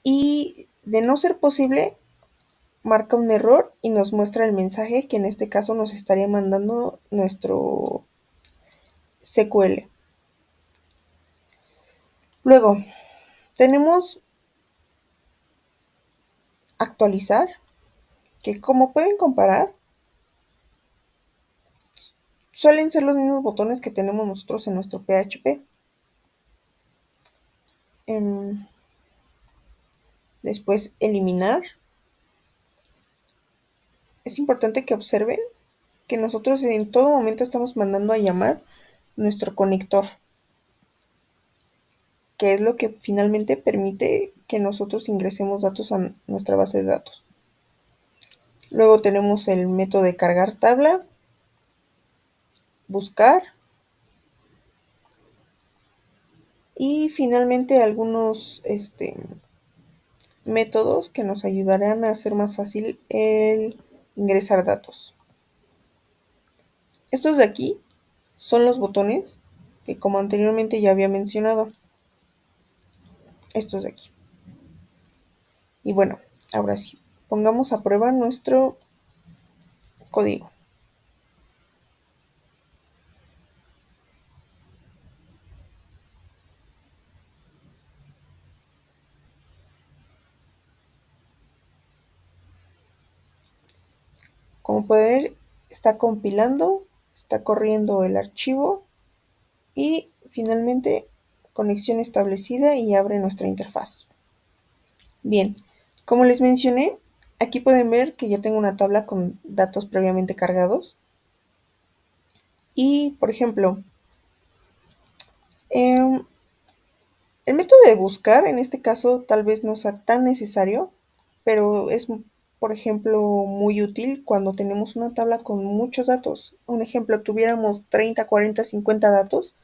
Y de no ser posible, marca un error y nos muestra el mensaje que en este caso nos estaría mandando nuestro SQL. Luego, tenemos actualizar, que como pueden comparar, suelen ser los mismos botones que tenemos nosotros en nuestro PHP. Después, eliminar. Es importante que observen que nosotros en todo momento estamos mandando a llamar nuestro conector, que es lo que finalmente permite que nosotros ingresemos datos a nuestra base de datos. Luego tenemos el método de cargar tabla, buscar y finalmente algunos métodos que nos ayudarán a hacer más fácil el ingresar datos. Estos de aquí son los botones que, como anteriormente ya había mencionado, estos de aquí. Y bueno, ahora sí, Pongamos a prueba nuestro código. Como pueden ver, está compilando, está corriendo el archivo y finalmente conexión establecida y abre nuestra interfaz. Bien, como les mencioné, aquí pueden ver que ya tengo una tabla con datos previamente cargados. Y, por ejemplo, el método de buscar en este caso tal vez no sea tan necesario, pero es, por ejemplo, muy útil cuando tenemos una tabla con muchos datos. Un ejemplo, tuviéramos 30, 40, 50 datos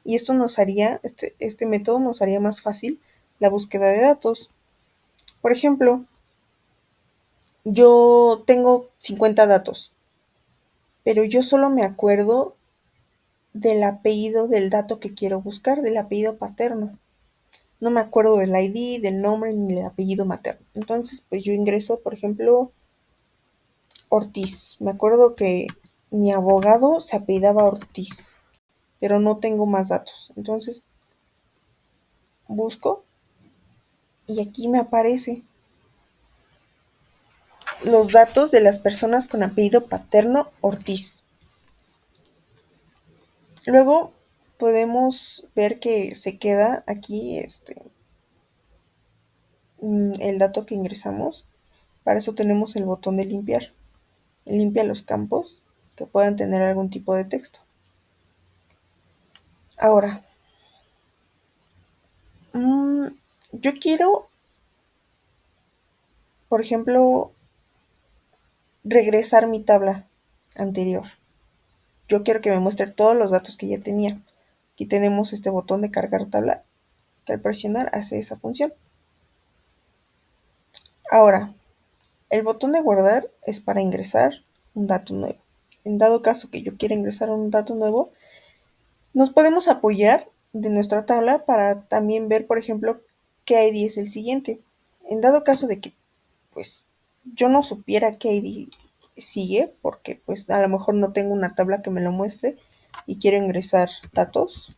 y esto nos haría, este método nos haría más fácil la búsqueda de datos. Por ejemplo, yo tengo 50 datos, pero yo solo me acuerdo del apellido del dato que quiero buscar, del apellido paterno. No me acuerdo del ID, del nombre ni del apellido materno. Entonces, pues yo ingreso, por ejemplo, Ortiz. Me acuerdo que mi abogado se apellidaba Ortiz, pero no tengo más datos. Entonces, busco y aquí me aparece los datos de las personas con apellido paterno Ortiz. Luego podemos ver que se queda aquí el dato que ingresamos. Para eso tenemos el botón de limpiar. Limpia los campos que puedan tener algún tipo de texto. Ahora, yo quiero, por ejemplo, regresar mi tabla anterior. Yo quiero que me muestre todos los datos que ya tenía. Aquí tenemos este botón de cargar tabla que al presionar hace esa función. Ahora, el botón de guardar es para ingresar un dato nuevo. En dado caso que yo quiera ingresar un dato nuevo, nos podemos apoyar de nuestra tabla para también ver, por ejemplo, qué ID es el siguiente. En dado caso de que, pues, yo no supiera qué ID sigue, porque pues a lo mejor no tengo una tabla que me lo muestre y quiero ingresar datos.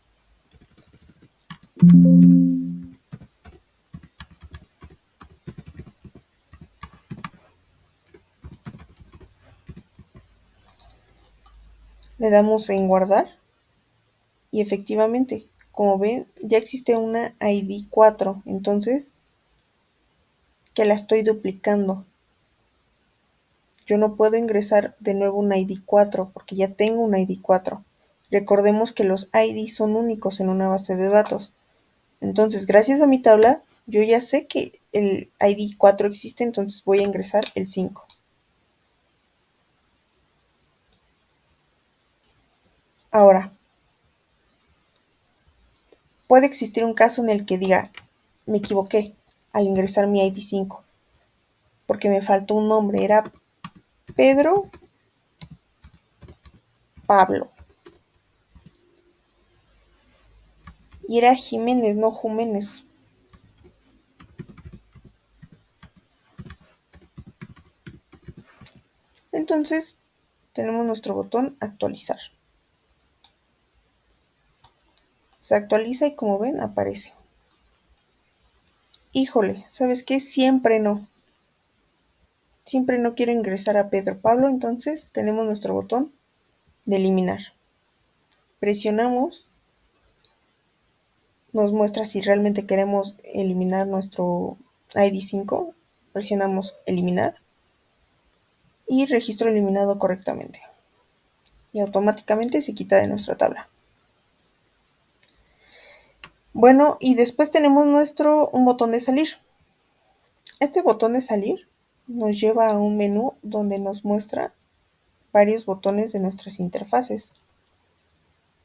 Le damos en guardar y efectivamente, como ven, ya existe una ID 4, entonces que la estoy duplicando. Yo no puedo ingresar de nuevo un ID 4 porque ya tengo un ID 4. Recordemos que los ID son únicos en una base de datos. Entonces, gracias a mi tabla, yo ya sé que el ID 4 existe, entonces voy a ingresar el 5. Ahora, puede existir un caso en el que diga, me equivoqué al ingresar mi ID 5, porque me faltó un nombre, era Pedro Pablo. Y era Jiménez, no Juménez. Entonces, tenemos nuestro botón actualizar. Se actualiza y como ven, aparece. Híjole, ¿sabes qué? Siempre no. Siempre no quiero ingresar a Pedro Pablo, entonces tenemos nuestro botón de eliminar. Presionamos, nos muestra si realmente queremos eliminar nuestro ID 5. Presionamos eliminar y registro eliminado correctamente. Y automáticamente se quita de nuestra tabla. Bueno, y después tenemos un botón de salir. Este botón de salir nos lleva a un menú donde nos muestra varios botones de nuestras interfaces.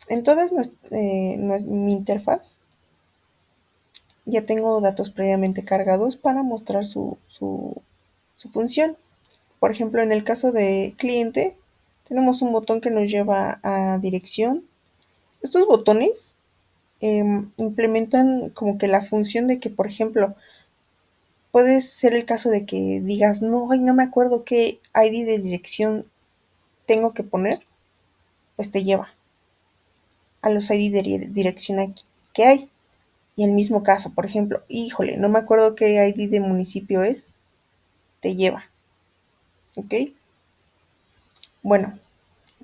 En toda mi interfaz ya tengo datos previamente cargados para mostrar su función. Por ejemplo, en el caso de cliente, tenemos un botón que nos lleva a dirección. Estos botones implementan como que la función de que, por ejemplo, puede ser el caso de que digas, no, ay, no me acuerdo qué ID de dirección tengo que poner, pues te lleva a los ID de dirección aquí que hay. Y el mismo caso, por ejemplo, híjole, no me acuerdo qué ID de municipio es, te lleva. ¿Ok? Bueno,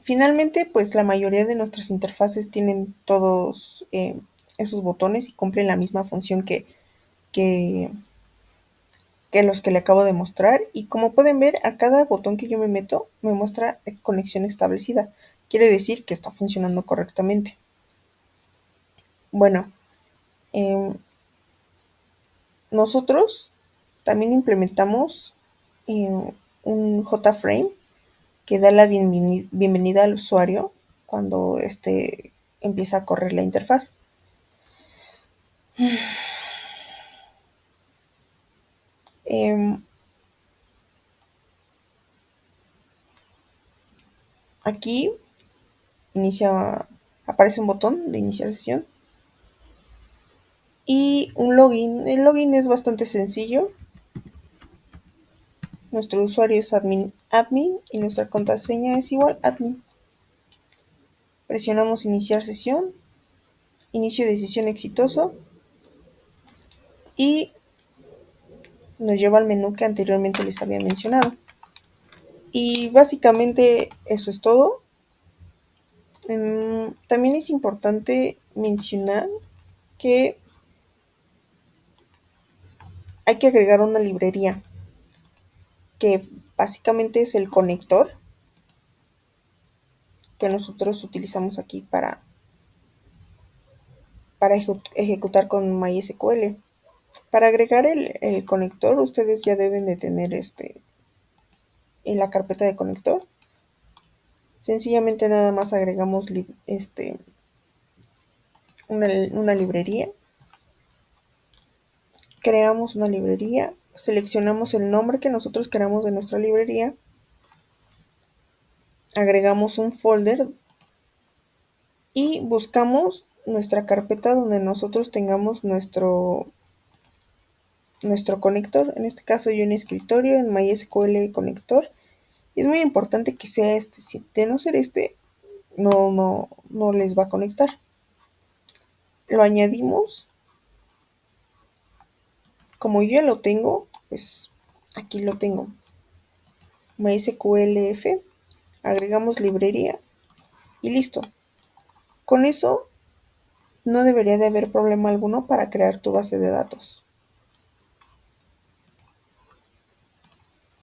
finalmente, pues la mayoría de nuestras interfaces tienen todos esos botones y cumplen la misma función que, que los que le acabo de mostrar. Y como pueden ver, a cada botón que yo me meto, me muestra conexión establecida. Quiere decir que está funcionando correctamente. Bueno, nosotros también implementamos un JFrame que da la bienvenida al usuario cuando empieza a correr la interfaz. Aquí aparece un botón de iniciar sesión y un login. El login es bastante sencillo. Nuestro usuario es admin y nuestra contraseña es igual admin. Presionamos iniciar sesión, inicio de sesión exitoso y nos lleva al menú que anteriormente les había mencionado. Y básicamente eso es todo. También es importante mencionar que hay que agregar una librería que básicamente es el conector que nosotros utilizamos aquí para ejecutar con MySQL. Para agregar el conector, ustedes ya deben de tener en la carpeta de conector. Sencillamente nada más agregamos una librería. Creamos una librería, seleccionamos el nombre que nosotros queramos de nuestra librería, agregamos un folder y buscamos nuestra carpeta donde nosotros tengamos nuestro conector. En este caso yo en escritorio, en MySQL conector. Y es muy importante que sea este. Si de no ser este, no les va a conectar. Lo añadimos. Como yo ya lo tengo, pues aquí lo tengo. MySQLF. Agregamos librería. Y listo. Con eso no debería de haber problema alguno para crear tu base de datos.